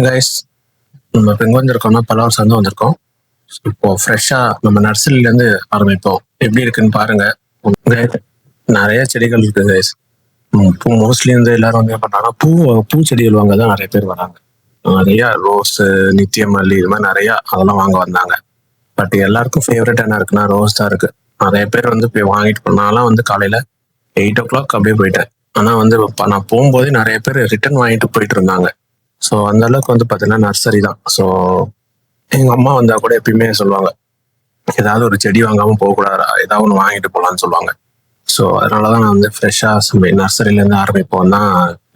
Guys, நம்ம இப்போ எங்கே வந்திருக்கோம்னா பலவர்ஸ் வந்து வந்திருக்கோம். இப்போ ஃப்ரெஷ்ஷாக நம்ம நர்சரியிலேருந்து ஆரம்பிப்போம். எப்படி இருக்குன்னு பாருங்க. நிறைய செடிகள் இருக்கு கைஸ். பூ மோஸ்ட்லி வந்து எல்லாரும் வந்து என்ன பண்ணுறாங்கன்னா பூச்செடிகள் வாங்க தான் நிறைய பேர் வராங்க. நிறையா ரோஸு, நித்தியமல்லி இது மாதிரி நிறையா அதெல்லாம் வாங்க வந்தாங்க. பட் எல்லாருக்கும் ஃபேவரட் என்ன இருக்குன்னா ரோஸ் தான் இருக்கு. நிறைய பேர் வந்து போய் வாங்கிட்டு போனாலாம் வந்து காலையில் 8 o'clock அப்படியே போயிட்டேன். ஆனால் வந்து நான் போகும்போதே நிறைய பேர் ரிட்டர்ன் வாங்கிட்டு போயிட்டு இருந்தாங்க. ஸோ அந்த அளவுக்கு வந்து பார்த்தீங்கன்னா நர்சரி தான். ஸோ எங்கள் அம்மா வந்தால் கூட எப்பயுமே சொல்லுவாங்க, ஏதாவது ஒரு செடி வாங்காமல் போகக்கூடாதா, ஏதாவது ஒன்று வாங்கிட்டு போகலான்னு சொல்லுவாங்க. ஸோ அதனால தான் நான் வந்து ஃப்ரெஷ்ஷாக நர்சரியிலேருந்து ஆரம்பிப்போம் தான்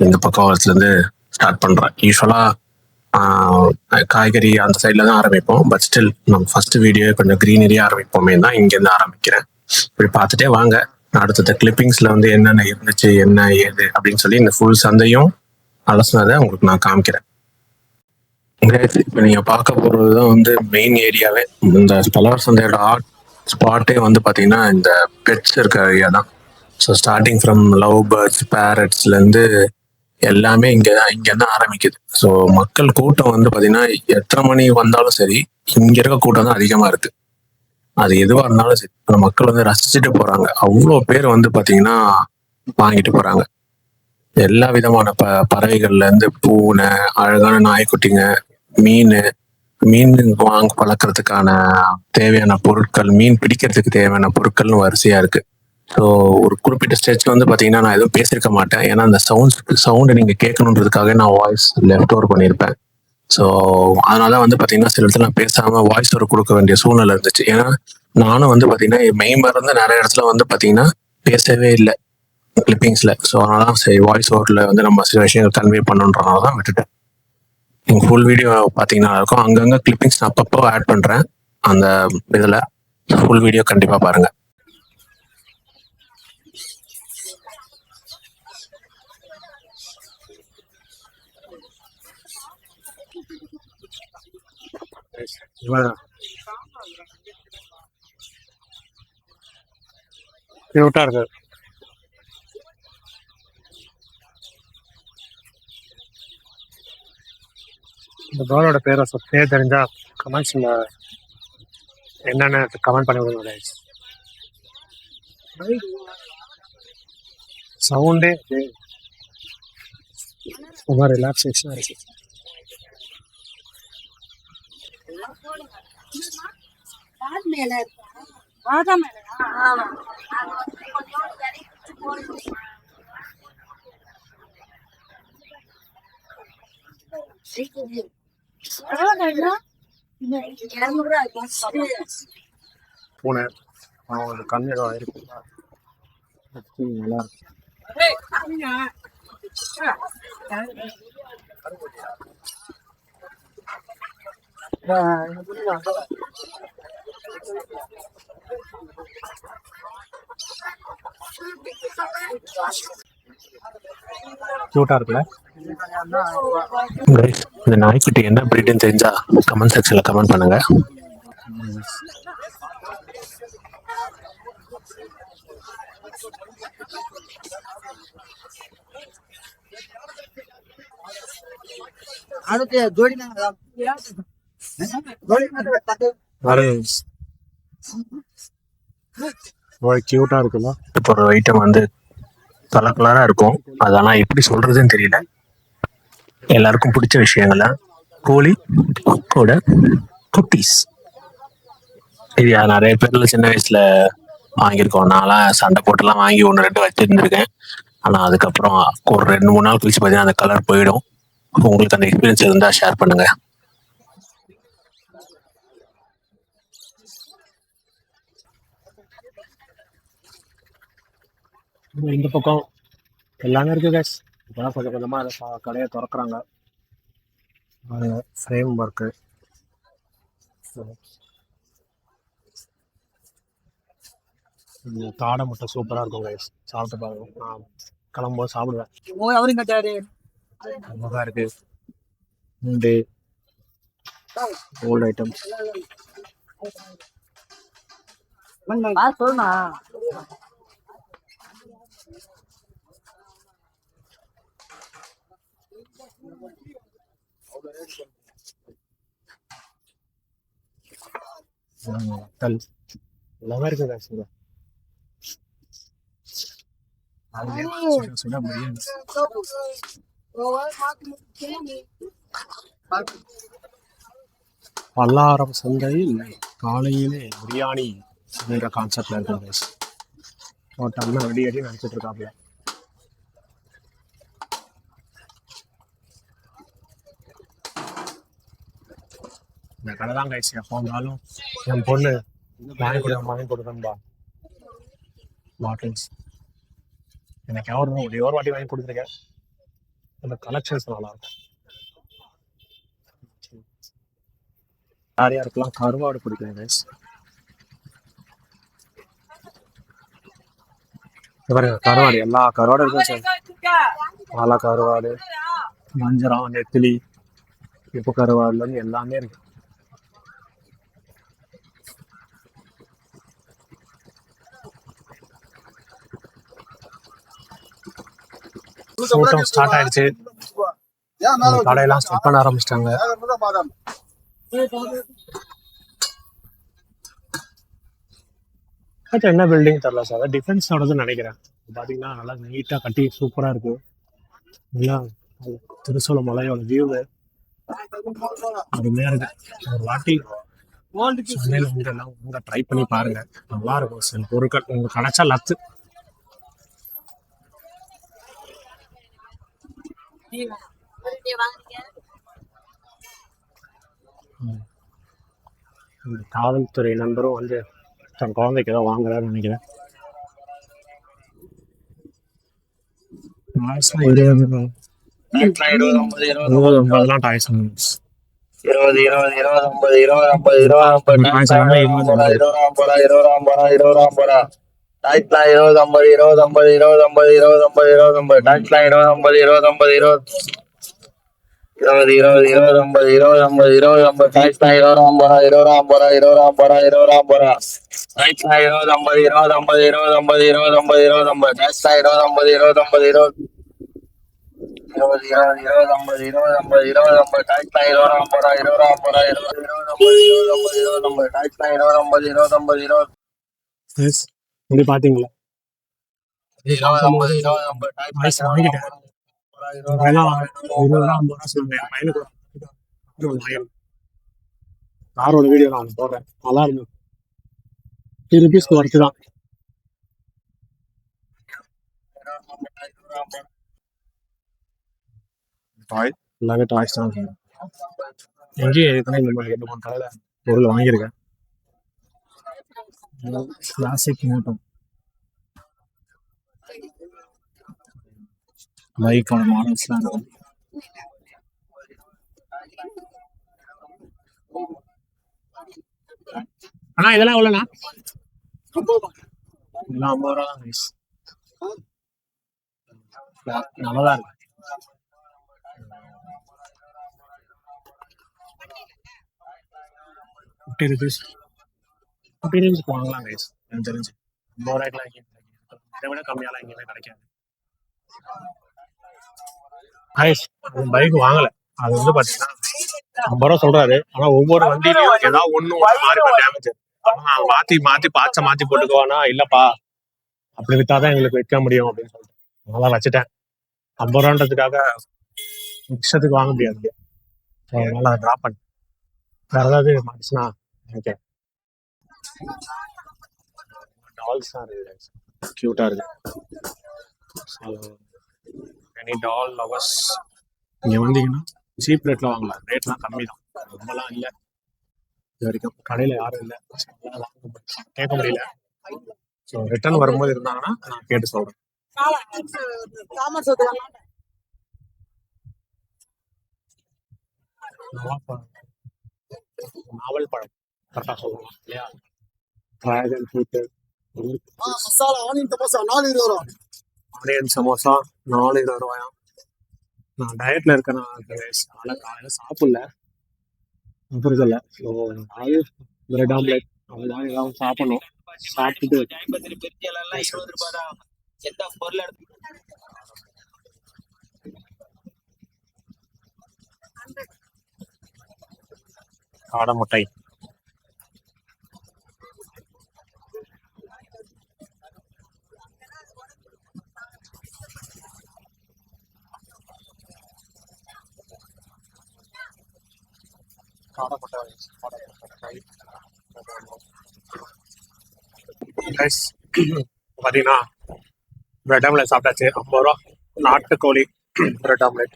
இந்த பக்கவாளத்துலேருந்து ஸ்டார்ட் பண்ணுறேன். யூஸ்வலாக காய்கறி அந்த சைடில் தான் ஆரம்பிப்போம். பட் ஸ்டில் நம்ம ஃபர்ஸ்ட் வீடியோ கொஞ்சம் க்ரீனரியாக ஆரம்பிப்போமே தான் இங்கேருந்து ஆரம்பிக்கிறேன். இப்படி பார்த்துட்டே வாங்க. அடுத்தது கிளிப்பிங்ஸில் வந்து என்னென்ன இருந்துச்சு, என்ன ஏது அப்படின்னு சொல்லி இந்த ஃபுல் சந்தையும் அலசினதை உங்களுக்கு நான் காமிக்கிறேன். இப்போ நீங்க பார்க்க போறதுதான் வந்து மெயின் ஏரியாவே. இந்த பலவர் சந்தையோட ஆர்ட் ஸ்பாட்டே வந்து பாத்தீங்கன்னா இந்த பெட்ஸ் இருக்க ஏரியா தான். So starting from love birds, பேரட்ஸ்லேருந்து எல்லாமே இங்கே தான் ஆரம்பிக்குது. ஸோ மக்கள் கூட்டம் வந்து பாத்தீங்கன்னா எத்தனை மணி வந்தாலும் சரி, இங்க இருக்க கூட்டம் தான் அதிகமா இருக்கு. அது எதுவாக இருந்தாலும் சரி, அந்த மக்கள் வந்து ரசிச்சுட்டு போறாங்க. அவ்வளோ பேர் வந்து பாத்தீங்கன்னா வாங்கிட்டு போறாங்க. எல்லா விதமான பறவைகள்ல இருந்து பூனை, அழகான நாய்க்குட்டிங்க, மீன் வாங்க பழக்கிறதுக்கான தேவையான பொருட்கள், மீன் பிடிக்கிறதுக்கு தேவையான பொருட்கள்னு வரிசையா இருக்கு. ஸோ ஒரு குறிப்பிட்ட ஸ்டேஜ்ல வந்து பாத்தீங்கன்னா நான் எதுவும் பேசியிருக்க மாட்டேன். ஏன்னா அந்த சவுண்டை நீங்க கேட்கணுன்றதுக்காக நான் வாய்ஸ் லெஃப்ட் ஓவர் பண்ணியிருப்பேன். ஸோ அதனால வந்து பாத்தீங்கன்னா சில இடத்துல நான் பேசாம வாய்ஸ் ஓவர் கொடுக்க வேண்டிய சூழ்நிலை இருந்துச்சு. ஏன்னா நானும் வந்து பாத்தீங்கன்னா மெயின் மருந்து நிறைய இடத்துல வந்து பாத்தீங்கன்னா பேசவே இல்லை கிளிப்பிங்ஸ்ல. ஸோ அதனால சரி வாய்ஸ் ஓவர்ல வந்து நம்ம சில விஷயங்கள் கன்வே பண்ணுன்றனால தான் விட்டுட்டேன். நீங்க ஃபுல் வீடியோ பார்த்தீங்கன்னா இருக்கும். அங்கங்க கிளிப்பிங்ஸ் நான் அப்பப்போ ஆட் பண்றேன். அந்த இதில் ஃபுல் வீடியோ கண்டிப்பாக பாருங்க. கியூட்டா இருக்கு. இந்த பேர்டோட பேர் தெரிஞ்சா கமெண்ட்ஸ்ல என்னென்ன கமெண்ட் பண்ணி விடுங்க. சவுண்டே ரொம்ப ரிலாக்ஸேஷனா இருக்கு. பூனை கண்ணு இருக்கு. நல்லா கியூட்டா இருக்குல்ல. இந்த நாய்க்குட்டி என்ன பிரீடுன்னு தெரிஞ்சா கமெண்ட் செக்ஷன்ல கமெண்ட் பண்ணுங்க. கியூட்டா இருக்குல்ல. இப்போ ஒரு ஐட்டம் வந்து கலர் கலரா இருக்கும். அதெல்லாம் எப்படி சொல்றதுன்னு தெரியல. எல்லாருக்கும் பிடிச்ச விஷயங்கள கோழி கூட குட்டீஸ். இது நிறைய பேர்ல சின்ன வயசுல வாங்கியிருக்கோம். நான்லாம் சண்டை போட்டுலாம் வாங்கி 1-2 வச்சிருந்துருக்கேன். ஆனா அதுக்கப்புறம் ஒரு 2-3 நாள் கழிச்சு பார்த்தீங்கன்னா அந்த கலர் போயிடும். உங்களுக்கு அந்த எக்ஸ்பீரியன்ஸ் இருந்தா ஷேர் பண்ணுங்க. இந்த பக்கம் எல்லாமே இருக்கு கேஸ். இப்போதான் கொஞ்சம் கொஞ்சமா அதை கடையை திறக்கிறாங்க. ஃப்ரேம் ஒர்க்கு, காடை முட்டை சூப்பராக இருக்கும் கைஸ். சாப்பிட்டு பாருங்க. நான் கிளம்பும்போது சாப்பிடுவேன். அழகா இருக்கு. Old items. வத்தல் எல்லாமே இருக்கு guys இங்க. அதுலயே சுட சுட பிரியாணி. பல்லாரம் சந்தையில் காலையிலே பிரியாணி அப்படின்ற கான்செப்ட்ல இருக்கு guys. ஹோட்டல்ல ரெடி அடி நினைச்சிட்டு இருக்காப்ல. இந்த கடை தான் கைஸ் எப்போ வந்தாலும் என் பொண்ணு வாங்கி கொடுக்கணும்பா பாட்டில்ஸ். எனக்கு ஒரே ஒரு வாட்டி வாங்கி கொடுத்துருக்கேன். அந்த கலெக்ஷன்ஸ் நல்லா இருக்கும். யார் யாருக்கெல்லாம் கருவாடு பிடிக்கும் கைஸ் பாருங்க, கருவாடு எல்லா கருவாடும் இருக்கும் சார். பாலா கருவாடு, வஞ்சரம், நெத்திலி, உப்பு கருவாடுல இருந்து எல்லாமே இருக்கு. கூட்டம் ஸ்டார்ட் ஆயிடுச்சு. கடையெல்லாம் ஸ்டார்ட் பண்ண ஆரம்பிச்சிட்டாங்க. என்ன பில்டிங் தெரியல சார், டிஃபென்ஸோடதுன்னு நினைக்கிறேன். பாத்தீங்கன்னா நல்லா நீட்டா கட்டி சூப்பரா இருக்கு. நல்லா திருசூல மலையோட வியூ அருமையா இருக்கு. ஒரு வாட்டி சென்னையில உங்க ட்ரை பண்ணி பாருங்க, நல்லா இருக்கும். சில பொருட்கள் உங்களுக்கு கிடைச்சா லத்து. காவல்துறை நண்பரும் வந்து தன் குழந்தைக்கு ஏதோ வாங்குறாருன்னு நினைக்கிறேன். பாத்தீங்களா காரோட வீடியோ நான் போடுறேன். நல்லா இருக்கும். 3 rupeesக்கு ஒர்த்து தான். எல்லாமே டாய்ஸ் தான். எங்கேயும் ஏற்கனவே இந்த மாதிரி 2-3 கடையில பொருள் வாங்கியிருக்கேன். கிளாசிக் மோட்டம் பைக்கோட மாடல்ஸ்லாம் இருக்கும். ஆனா இதெல்லாம் எவ்வளோண்ணா? இதெல்லாம் 50 ரூபா தான் கைஸ். நல்லதா இருக்கு. ₹50 வாங்கலாம் கைஸ். எனக்கு தெரிஞ்சு 50 ரூபாய்க்குலாம் இதை விட கம்மியாலாம் எங்கேயுமே கிடைக்காது கைஸ். பைக் வாங்கல, அது வந்து பாத்தீங்கன்னா 50 ரூபா சொல்றாரு. ஆனா ஒவ்வொரு வண்டியிலையும் ஏதாவது ஒண்ணு மாறி டேமேஜ். மாத்தி மாத்தி போட்டுக்குவானா, இல்லப்பா அப்படி வித்தாதான் எங்களுக்கு வைக்க முடியும் அப்படின்னு சொல்லிட்டு அதெல்லாம் வச்சுட்டேன். 50 ரூபான்றதுக்காக இஷ்டத்துக்கு வாங்க முடியாது. அதனால அதை டிராப் பண்ண வேற ஏதாவது மாட்டுச்சுன்னா ஓகே. டால்ஸ் தான் இருக்கு, கியூட்டா இருக்கு. எனி டால் லவர்ஸ் இங்க வந்தீங்கன்னா சீப் ரேட்ல வாங்கலாம். ரேட்லாம் கம்மி தான், ரொம்பலாம் இல்லை. இது வரைக்கும் கடையில யாரும் இல்லை, கேட்க முடியல. ஸோ ரிட்டர்ன் வரும்போது இருந்தாங்கன்னா நான் கேட்டு சொல்றேன். நாவல் பழம் கரெக்டா சொல்லலாம் இல்லையா? டிராகன் ஃப்ரூட், ஆனியன் சமோசா 4 ரூபாயா. நான் டயட்ல இருக்கேன், நான் காலையில சாப்பிடல, புரிதல. ஸோ அது பிரெட் ஆம்லெட் அதெல்லாம் ஏதாவது சாப்பிடணும். சாப்பிட்டுட்டு காடை முட்டை. காடை முட்டை. பார்த்தீங்கன்னா பிரெட் ஆம்லெட் சாப்பிட்டாச்சு. 50 ரூபா நாட்டுக்கோழி பிரெட் ஆம்லெட்.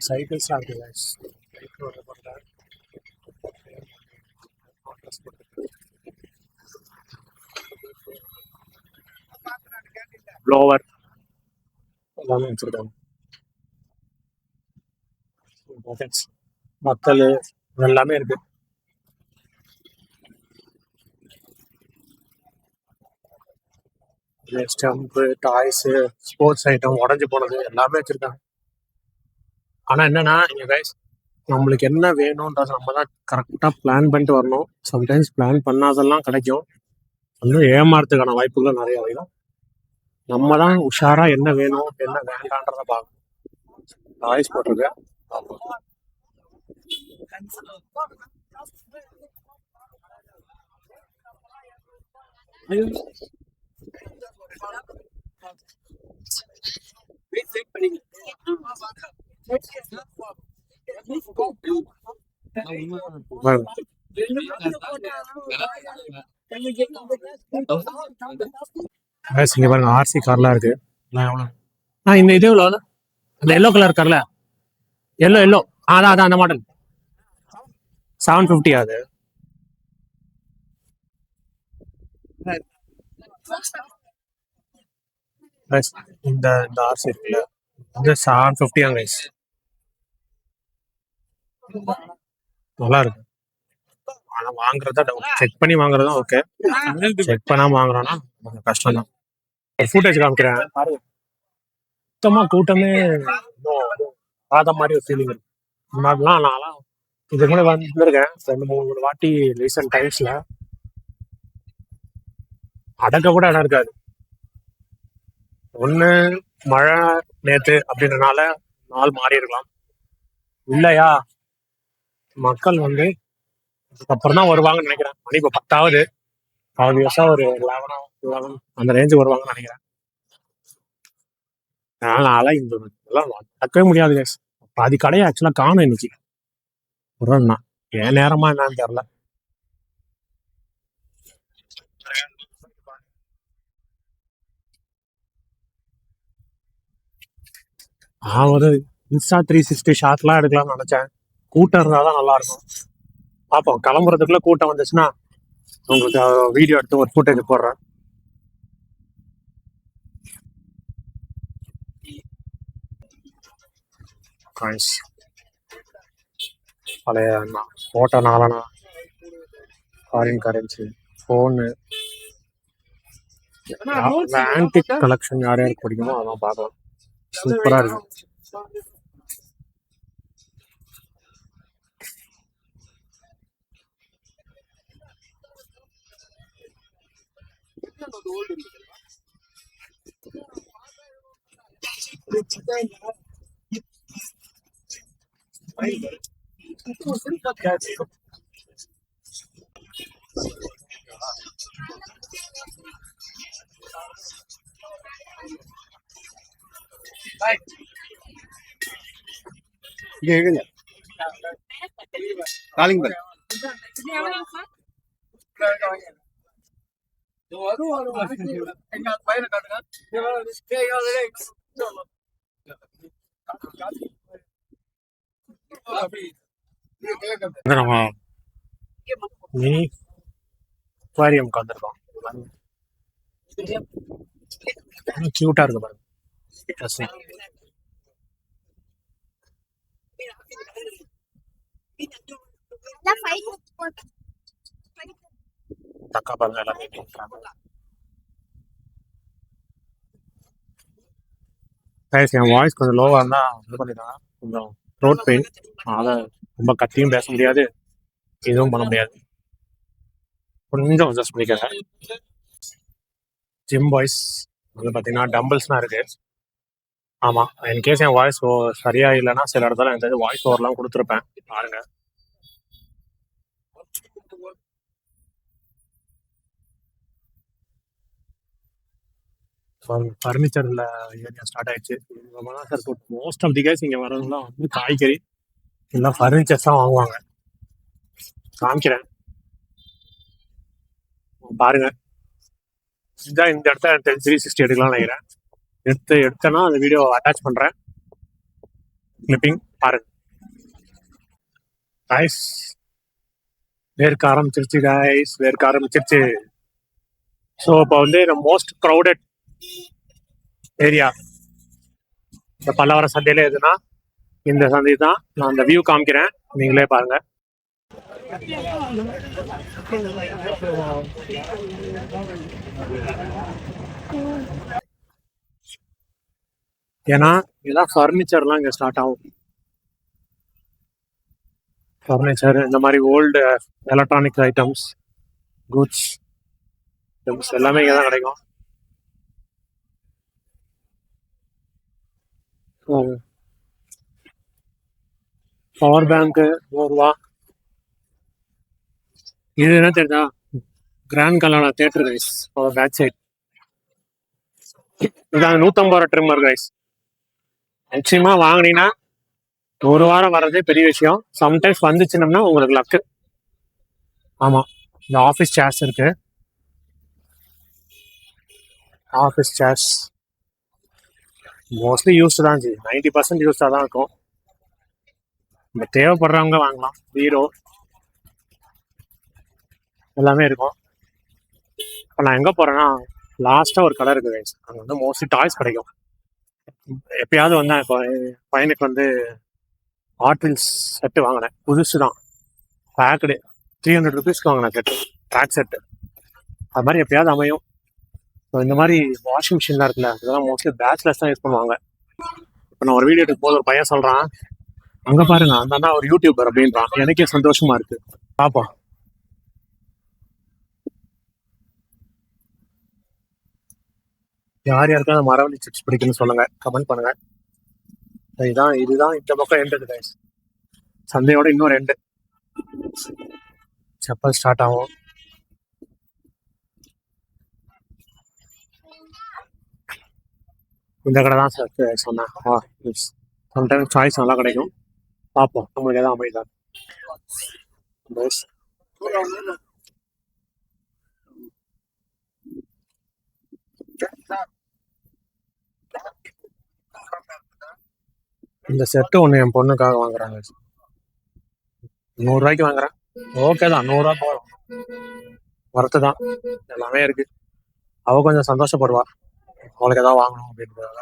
சைக்கிள்ஸ்லாம் இருக்கு guys. ப்ளோவர் எல்லாமே வச்சிருக்காங்க. மத்தல் எல்லாமே இருக்கு. ஸ்டம்ப்பு, டாய்ஸு, ஸ்போர்ட்ஸ் ஐட்டம், உடஞ்சி போனது எல்லாமே வச்சிருக்காங்க. ஆனா என்னன்னா இங்க கைஸ் நம்மளுக்கு என்ன வேணும்ன்றத நம்ம தான் கரெக்டாக பிளான் பண்ணிட்டு வரணும். சம்டைம்ஸ் பிளான் பண்ணாதெல்லாம் கிடைக்கும், இன்னும் ஏமாறதுக்கான வாய்ப்புகள் நிறைய வரும். நம்ம தான் உஷாரா என்ன வேணும் என்ன வேண்டான்றத பார்க்கணும். டாய்ஸ் போட்டிருக்கேன். இங்க பாருங்க ஆர்சி கார்லாம் இருக்கு. இந்த இது எவ்வளோ? அந்த எல்லோ கலர் கார்ல எல்லோ அதான் அந்த மாடல் 750 அது. இந்த ஆர்சி இருக்குல்ல இது 750 கைஸ். நல்லா இருக்கு. ஆனா வாங்குறதா செக் பண்ணி வாங்குறதா ஓகே. செக் பண்ணாம வாங்குறோம்னா கொஞ்சம் கஷ்டம் தான். ஃபுட்டேஜ் காமிக்கிறேன். சுத்தமா கூட்டமே ஆத மாதிரி ஒரு ஃபீலிங் இருக்கு. முன்னாடிலாம் நான்லாம் இதுக்கு கூட வந்துருக்கேன் 2-3 வாட்டி ரீசெண்ட் டைம்ஸ்ல. அடக்க கூட இடம் இருக்காது. ஒண்ணு மழை நேத்து அப்படின்றனால நாள் மாறி இருக்கலாம். இல்லையா மக்கள் வந்து அப்புறம் தான் வருவாங்கன்னு நினைக்கிறேன். மணி இப்போ 10 ஆகுது. ஒரு 11 அந்த ரேஞ்சு வருவாங்கன்னு நினைக்கிறேன். அதனால இந்த இதெல்லாம் நடக்கவே முடியாது guys. பாதி கடையை ஆக்சுவலா காணும் இன்னைக்கு. ஒரு ஏன் நேரமா என்னன்னு தெரியல. நான் ஒரு இன்ஸ்டா 360 ஷாட்லாம் எடுக்கலாம்னு நினைச்சேன். கூட்டம் இருந்தாதான் நல்லா இருக்கும். பார்ப்போம், கிளம்புறதுக்குள்ள கூட்டம் வந்துச்சுன்னா உங்களுக்கு வீடியோ எடுத்து ஒரு ஃபுட்டேஜ் போடுறேன். பழைய photo 4 foreign currency phone antique collection யார் யாருக்கு பிடிக்குமோ அதெல்லாம் பார்க்கலாம். சூப்பரா இருக்கும். காலிங் பெல் நம்ம மினி அக்வாரியம்க்கு வந்திருக்கோம். கியூட்டா இருக்கு பாருங்க. தக்கா பாருங்க எல்லாமே. என் வாய்ஸ் கொஞ்சம் லோவா இருந்தா இது பண்ணிதான். கொஞ்சம் த்ரோட் பெயின், அதை ரொம்ப கத்தியும் பேச முடியாது, எதுவும் பண்ண முடியாது. கொஞ்சம் அட்ஜஸ்ட் பண்ணிக்கிறேன். ஜிம் பாய்ஸ் வந்து பார்த்தீங்கன்னா டம்பிள்ஸ்லாம் இருக்கு. ஆமாம், இன்கேஸ் என் வாய்ஸ் சரியா இல்லைன்னா சில இடத்துல இந்த வாய்ஸ் ஓவர்லாம் கொடுத்துருப்பேன். பாருங்க. ஃபர்னிச்சரில் ஏரியா ஸ்டார்ட் ஆயிடுச்சு. Sir most of the guys இங்கே வரவங்களாம் வந்து காய்கறி இல்லை ஃபர்னிச்சர்ஸ் தான் வாங்குவாங்க. காமிக்கிறேன் பாருங்க. இதுதான் இந்த இடத்த 360 எடுக்கலாம் நினைக்கிறேன். எடுத்தேன்னா அந்த வீடியோ அட்டாச் பண்ணுறேன். கிளிப்பிங் பாருங்க. கைஸ் வேர்க்க ஆரம்பிச்சிருச்சு கைஸ், வேர்க்க ஆரம்பிச்சிருச்சு. ஸோ இப்போ வந்து மோஸ்ட் க்ரௌடட் ஏரியா இந்த பல்லவர சந்தையில எதுனா இந்த சந்தை தான். நான் அந்த வியூ காமிக்கிறேன், நீங்களே பாருங்க. ஏன்னா இதெல்லாம் ஃபர்னிச்சர்லாம் இங்கே ஸ்டார்ட் ஆகும். ஃபர்னிச்சர், இந்த மாதிரி ஓல்டு எலக்ட்ரானிக்ஸ் ஐட்டம்ஸ், குட்ஸ் எல்லாமே இங்கே தான் கிடைக்கும். பவர் பேங்க்கு 100 ரூபா. இது என்ன தெரியுதா, கிராண்ட் கலானா தியேட்டர் கைஸ், பேக் சைட். இதான் 150 ரூபா ட்ரிம்மர் கைஸ். மேக்சிமம் வாங்கினீங்கன்னா ஒரு வாரம் வர்றதே பெரிய விஷயம். சம்டைம்ஸ் வந்துச்சுனோம்னா உங்களுக்கு லக்கு. ஆமாம், இந்த ஆஃபீஸ் சேர்ஸ் இருக்கு. ஆஃபீஸ் சேர்ஸ் மோஸ்ட்லி யூஸ்டு தான், 90% யூஸ்டாக தான் இருக்கும். இந்த தேவைப்படுறவங்க வாங்கலாம். பீரோ எல்லாமே இருக்கும். இப்போ நான் எங்கே போகிறேன்னா, லாஸ்ட்டாக ஒரு கடை இருக்குது கைஸ். அங்கே வந்து மோஸ்ட்லி டாய்ஸ் கிடைக்கும். எப்பயாவது வந்தேன். இப்போ பையனுக்கு வந்து ஆர்ட்வில்ஸ் செட்டு வாங்கினேன், புதுசு தான், பேக்கடு 300 ருபீஸ்க்கு வாங்கினேன் செட்டு, ட்ராக் செட்டு. அது மாதிரி எப்பயாவது அமையும். ஸோ இந்த மாதிரி வாஷிங் மிஷின்லாம் இருக்குல்ல, இதெல்லாம் மோஸ்ட்லி பேச்சுலர்ஸ் தான் யூஸ் பண்ணுவாங்க. இப்போ நான் ஒரு வீடியோ எடுக்கும் போது ஒரு பையன் சொல்கிறான், அங்கே பாருங்க அந்த அண்ணா ஒரு யூடியூபர் அப்படின்றான். எனக்கே சந்தோஷமா இருக்கு. பாப்போம். யார் யாருக்கும் அந்த மரவள்ளி சிப்ஸ் பிடிக்குன்னு சொல்லுங்க, கமெண்ட் பண்ணுங்க. இதுதான் இந்த பக்கம் எண்டு கைஸ். சந்தையோட இன்னும் 2 செப்பல் ஸ்டார்ட் ஆகும். இந்த கடை தான் சார் சொன்னேன். சம்டைம்ஸ் சாய்ஸ் நல்லா கிடைக்கும். பார்ப்போம், நம்மளுக்கு எதாவது அமைதான். இந்த செட்டு ஒன்று என் பொண்ணுக்காக வாங்குறாங்க. 100 ரூபாய்க்கு வாங்குறேன். ஓகே தான், 100 ரூபா போகிறோம், வரத்து தான். எல்லாமே இருக்கு. அவ கொஞ்சம் சந்தோஷப்படுவா, அவளுக்கு எதாவது வாங்கணும் அப்படின்றதால.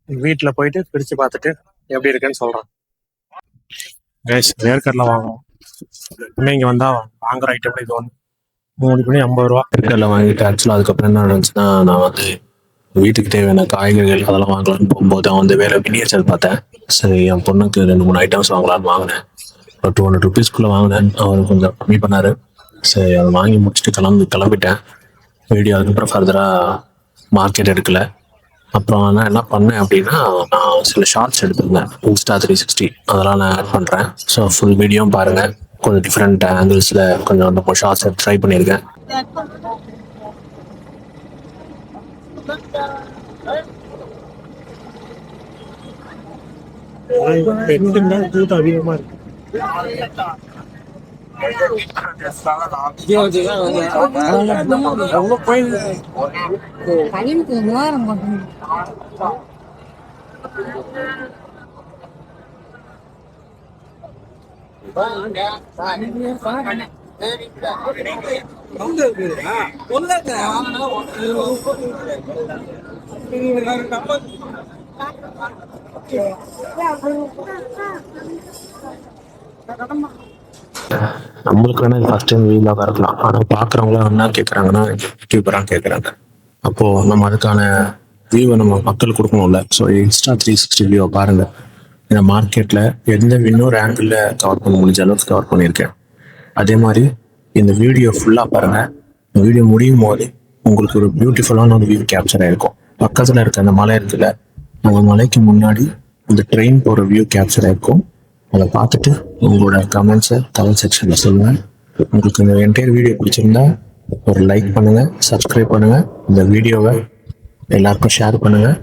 வீட்டில் போயிட்டு பிரித்து பார்த்துட்டு எப்படி இருக்குன்னு சொல்கிறேன். வேர்க்கடலை வாங்கணும். இன்னும் இங்கே வந்தால் வாங்குற ஐட்டம் இது ஒன்று 3 மணி 50 ரூபா. வேர்க்கடலை வாங்கிட்டு ஆக்சுவலாக அதுக்கப்புறம் என்ன நடந்துச்சுன்னா, நான் வந்து வீட்டுக்கு தேவையான காய்கறிகள் அதெல்லாம் வாங்கலான்னு போகும்போது அவன் வந்து வேற மினியேச்சர் பார்த்தேன். சரி, என் பொண்ணுக்கு 2-3 ஐட்டம்ஸ் வாங்கலான்னு வாங்கினேன். ஒரு 200 ருபீஸ்க்குள்ளே வாங்கினேன். அவர் கொஞ்சம் கம்மி பண்ணார். சரி, அதை வாங்கி முடிச்சுட்டு கிளம்பிட்டேன். வீடியோ அதுக்கப்புறம் ஃபர்தராக மார்க்கெட் எடுக்கலை. அப்புறம் நான் என்ன பண்ணேன் அப்படின்னா, நான் சில ஷார்ட்ஸ் எடுத்திருந்தேன், இன்ஸ்டா 360, அதெல்லாம் நான் ஆட் பண்ணுறேன். ஸோ ஃபுல் வீடியோவும் பாருங்கள். கொஞ்சம் டிஃப்ரெண்ட் ஆங்கிள்ஸில் கொஞ்சம் நம்ம ஷார்ட்ஸ் ட்ரை பண்ணியிருக்கேன். அதிகமாக இருக்கு. நம்மளுக்கு வேணா ஃபர்ஸ்ட் டைம் வீலாக இருக்கலாம், ஆனால் பார்க்குறவங்களாம் என்ன கேட்குறாங்கன்னா யூடியூபராக கேட்குறாங்க. அப்போது நம்ம அதுக்கான வியூவை நம்ம மக்களுக்கு கொடுக்கணும்ல. ஸோ இன்ஸ்டா 360 வியூவை பாருங்கள். இந்த மார்க்கெட்டில் இன்னொரு ஆங்கிளில் கவர் பண்ண முடிஞ்ச அளவுக்கு கவர் பண்ணியிருக்கேன். அதே மாதிரி இந்த வீடியோ ஃபுல்லாக பாருங்கள். இந்த வீடியோ முடியும் போது உங்களுக்கு ஒரு பியூட்டிஃபுல்லான ஒரு வியூ கேப்சர் ஆகிருக்கும். பக்கத்தில் இருக்க அந்த மலை இருக்குல்ல, அந்த மலைக்கு முன்னாடி இந்த ட்ரெயின் போகிற வியூ கேப்சர் ஆயிருக்கும். அதை பார்த்துட்டு உங்களோட கமெண்ட்ஸை கமெண்ட் செக்ஷனில் சொல்லுங்கள். உங்களுக்கு இந்த என்டையர் வீடியோ பிடிச்சிருந்தா ஒரு லைக் பண்ணுங்கள், சப்ஸ்கிரைப் பண்ணுங்கள், இந்த வீடியோவை எல்லாருக்கும் ஷேர் பண்ணுங்கள்.